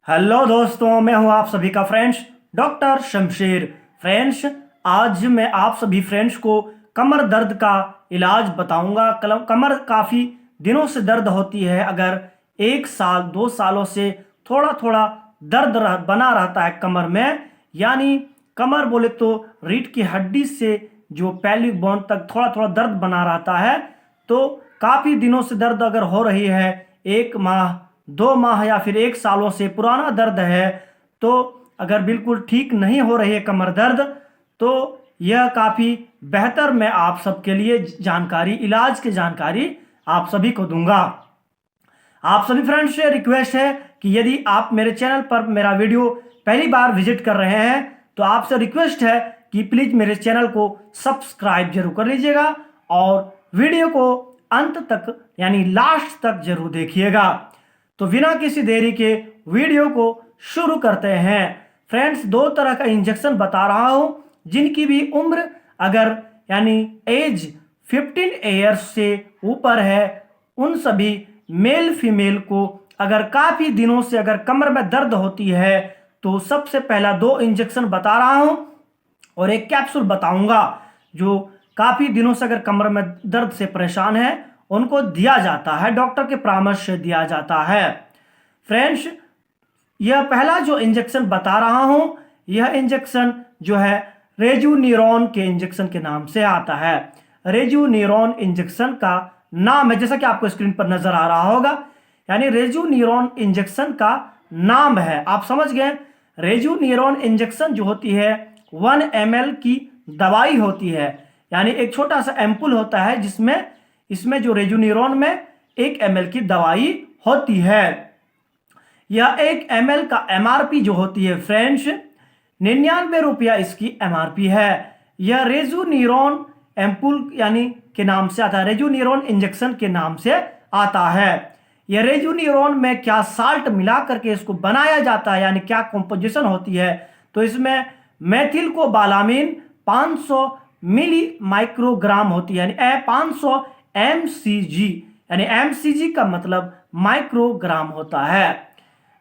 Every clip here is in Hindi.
हेलो दोस्तों, मैं हूं आप सभी का फ्रेंड्स डॉक्टर शमशेर। फ्रेंड्स, आज मैं आप सभी फ्रेंड्स को कमर दर्द का इलाज बताऊंगा। कमर काफ़ी दिनों से दर्द होती है। अगर 1 साल 2 सालों से थोड़ा थोड़ा बना रहता है कमर में, यानी कमर बोले तो रीढ़ की हड्डी से जो पैल्विक बोन तक थोड़ा थोड़ा दर्द बना रहता है, तो काफ़ी दिनों से दर्द अगर हो रही है, 1 माह 2 माह या फिर 1 सालों से पुराना दर्द है, तो अगर बिल्कुल ठीक नहीं हो रही है कमर दर्द, तो यह काफ़ी बेहतर मैं आप सबके लिए इलाज की जानकारी आप सभी को दूंगा। आप सभी फ्रेंड्स से रिक्वेस्ट है कि यदि आप मेरे चैनल पर मेरा वीडियो पहली बार विजिट कर रहे हैं, तो आपसे रिक्वेस्ट है कि प्लीज़ मेरे चैनल को सब्सक्राइब जरूर कर लीजिएगा और वीडियो को अंत तक यानी लास्ट तक जरूर देखिएगा। तो बिना किसी देरी के वीडियो को शुरू करते हैं। फ्रेंड्स, 2 तरह का इंजेक्शन बता रहा हूं, जिनकी भी उम्र अगर यानी एज 15 ईयर्स से ऊपर है, उन सभी मेल फीमेल को अगर काफ़ी दिनों से अगर कमर में दर्द होती है, तो सबसे पहला 2 इंजेक्शन बता रहा हूं और एक कैप्सूल बताऊंगा जो काफ़ी दिनों से अगर कमर में दर्द से परेशान है उनको दिया जाता है, डॉक्टर के परामर्श से दिया जाता है। फ्रेंड्स, यह पहला जो इंजेक्शन बता रहा हूं, यह इंजेक्शन जो है रेजुन्यूरॉन के इंजेक्शन के नाम से आता है। रेजुन्यूरॉन इंजेक्शन का नाम है, जैसा कि आपको स्क्रीन पर नजर आ रहा होगा, यानी रेजुन्यूरॉन इंजेक्शन का नाम है। आप समझ गए। रेजुन्यूरॉन इंजेक्शन जो होती है 1 ml की दवाई होती है, यानी एक छोटा सा एम्पुल होता है जिसमें इसमें जो रेजुन्यूरॉन में 1 ml की दवाई होती है। यह 1 ml का MRP जो होती है फ्रेंड्स, 99 रुपया इसकी MRP है। यह रेजुन्यूरॉन एम्पुल यानी के नाम से आता है, रेजुन्यूरॉन इंजेक्शन के नाम से आता है। यह रेजुन्यूरॉन में क्या साल्ट मिला करके इसको बनाया जाता है, यानी क्या कॉम्पोजिशन होती है, तो इसमें मेथिल को बालामीन 500 मिली माइक्रोग्राम होती है, यानी 500 mcg, यानी mcg का मतलब माइक्रोग्राम होता है।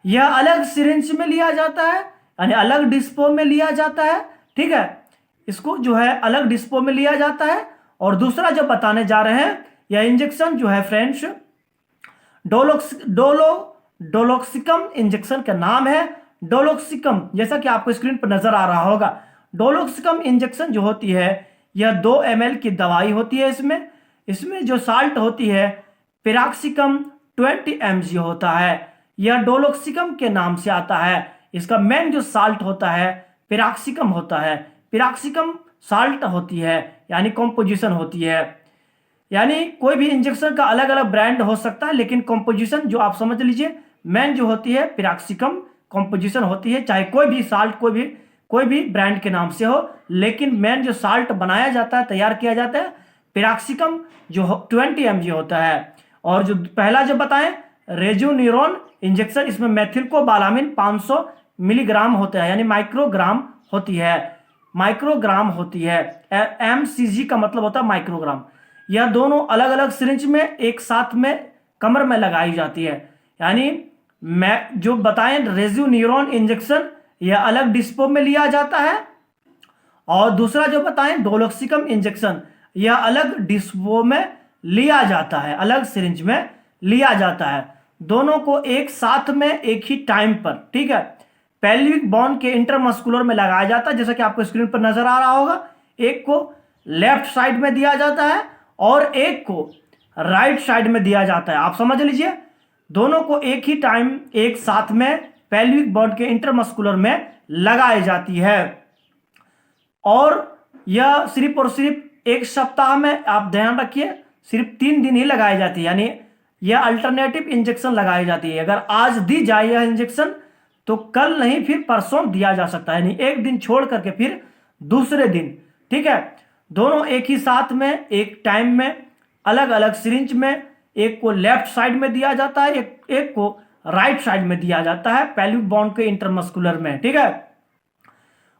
यह अलग सिरिंज में लिया जाता है, यानी अलग डिस्पो में लिया जाता है। ठीक है, इसको जो है अलग डिस्पो में लिया जाता है। और दूसरा जो बताने जा रहे हैं, यह इंजेक्शन जो है फ्रेंड्स डोलोक्सिकम इंजेक्शन का नाम है। डोलोक्सिकम, जैसा कि आपको स्क्रीन पर नजर आ रहा होगा, डोलोक्सिकम इंजेक्शन जो होती है यह 2 ml की दवाई होती है। इसमें जो साल्ट होती है पिराक्सिकम 20 mg होता है। यह डोलोक्सिकम के नाम से आता है। इसका मेन जो साल्ट होता है पिराक्सिकम होता है। पिराक्सिकम साल्ट होती है, यानी कॉम्पोजिशन होती है। यानी कोई भी इंजेक्शन का अलग अलग ब्रांड हो सकता है, लेकिन कॉम्पोजिशन जो आप समझ लीजिए, मेन जो होती है पिराक्सिकम कॉम्पोजिशन होती है। चाहे कोई भी साल्ट कोई भी ब्रांड के नाम से हो, लेकिन मेन जो साल्ट बनाया जाता है, तैयार किया जाता है, पिराक्सिकम जो 20 mg होता है। और जो पहला जो बताएं रेजुन्यूरॉन इंजेक्शन, इसमें मेथिल को बालामीन 500 मिलीग्राम होता है, यानी माइक्रोग्राम होती है। mcg का मतलब होता है माइक्रोग्राम। यह दोनों अलग अलग सिरिंज में एक साथ में कमर में लगाई जाती है। यानी मैं जो बताएं रेजुन्यूरॉन इंजेक्शन, यह अलग डिस्पो में लिया जाता है, और दूसरा जो बताएं डोलोक्सिकम इंजेक्शन, यह अलग डिस्पो में लिया जाता है, अलग सिरिंज में लिया जाता है। दोनों को एक साथ में एक ही टाइम पर, ठीक है, पेल्विक बोन के इंटरमस्कुलर में लगाया जाता है, जैसा कि आपको स्क्रीन पर नजर आ रहा होगा। एक को लेफ्ट साइड में दिया जाता है और एक को राइट साइड में दिया जाता है। आप समझ लीजिए, दोनों को एक ही टाइम एक साथ में पेल्विक बोन के इंटरमस्कुलर में लगाई जाती है। और यह सिर्फ और सिर्फ 1 सप्ताह में, आप ध्यान रखिए, सिर्फ 3 दिन ही लगाई जाती है, यानी यह अल्टरनेटिव इंजेक्शन लगाई जाती है। अगर आज दी जाए यह इंजेक्शन, तो कल नहीं फिर परसों दिया जा सकता है, यानी एक दिन छोड़ करके फिर दूसरे दिन। ठीक है, दोनों एक ही साथ में एक टाइम में अलग अलग सिरिंज में, एक को लेफ्ट साइड में दिया जाता है, एक को राइट साइड में दिया जाता है पेल्विक बोन के इंटरमस्कुलर में। ठीक है,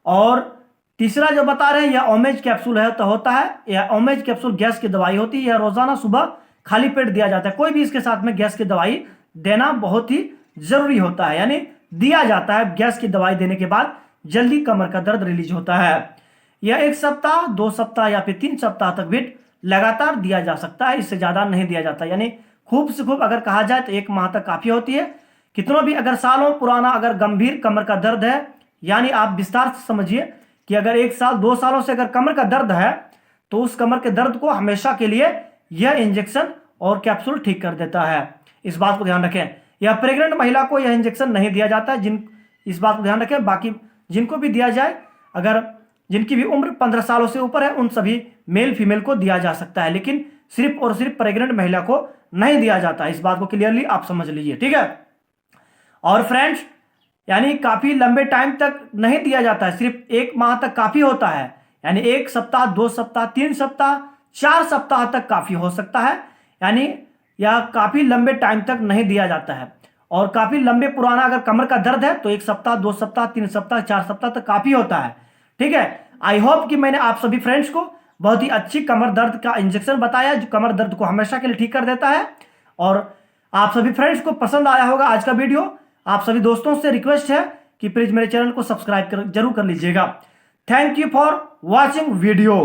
और तीसरा जो बता रहे हैं, यह ओमेज कैप्सूल है तो होता है। यह ओमेज कैप्सूल गैस की दवाई होती है। यह रोजाना सुबह खाली पेट दिया जाता है। कोई भी इसके साथ में गैस की दवाई देना बहुत ही जरूरी होता है, यानी दिया जाता है। गैस की दवाई देने के बाद जल्दी कमर का दर्द रिलीज होता है। यह 1 सप्ताह, 2 सप्ताह या फिर 3 सप्ताह तक भी लगातार दिया जा सकता है, इससे ज्यादा नहीं दिया जाता। यानी खूब से खूब अगर कहा जाए तो 1 माह तक काफी होती है। कितनों भी अगर सालों पुराना अगर गंभीर कमर का दर्द है, यानी आप विस्तार से समझिए कि अगर 1 साल 2 सालों से अगर कमर का दर्द है तो उस कमर के दर्द को हमेशा के लिए यह इंजेक्शन और कैप्सूल ठीक कर देता है। इस बात को ध्यान रखें। यह प्रेग्नेंट महिला को यह इंजेक्शन नहीं दिया जाता है। इस बात को ध्यान रखें। बाकी जिनको भी दिया जाए, अगर जिनकी भी उम्र 15 सालों से ऊपर है, उन सभी मेल फीमेल को दिया जा सकता है, लेकिन सिर्फ और सिर्फ प्रेग्नेंट महिला को नहीं दिया जाता। इस बात को क्लियरली आप समझ लीजिए, ठीक है। और फ्रेंड्स, यानी काफी लंबे टाइम तक नहीं दिया जाता है, सिर्फ 1 माह तक काफी होता है। यानी 1 सप्ताह, 2 सप्ताह, 3 सप्ताह, 4 सप्ताह तक काफी हो सकता है। यानी यह काफी लंबे टाइम तक नहीं दिया जाता है। और काफी लंबे पुराना अगर कमर का दर्द है तो 1 सप्ताह, 2 सप्ताह, 3 सप्ताह, 4 सप्ताह तक काफी होता है, ठीक है। आई होप कि मैंने आप सभी फ्रेंड्स को बहुत ही अच्छी कमर दर्द का इंजेक्शन बताया जो कमर दर्द को हमेशा के लिए ठीक कर देता है। और आप सभी फ्रेंड्स को पसंद आया होगा आज का वीडियो। आप सभी दोस्तों से रिक्वेस्ट है कि प्लीज मेरे चैनल को सब्सक्राइब जरूर कर लीजिएगा। Thank you for watching video.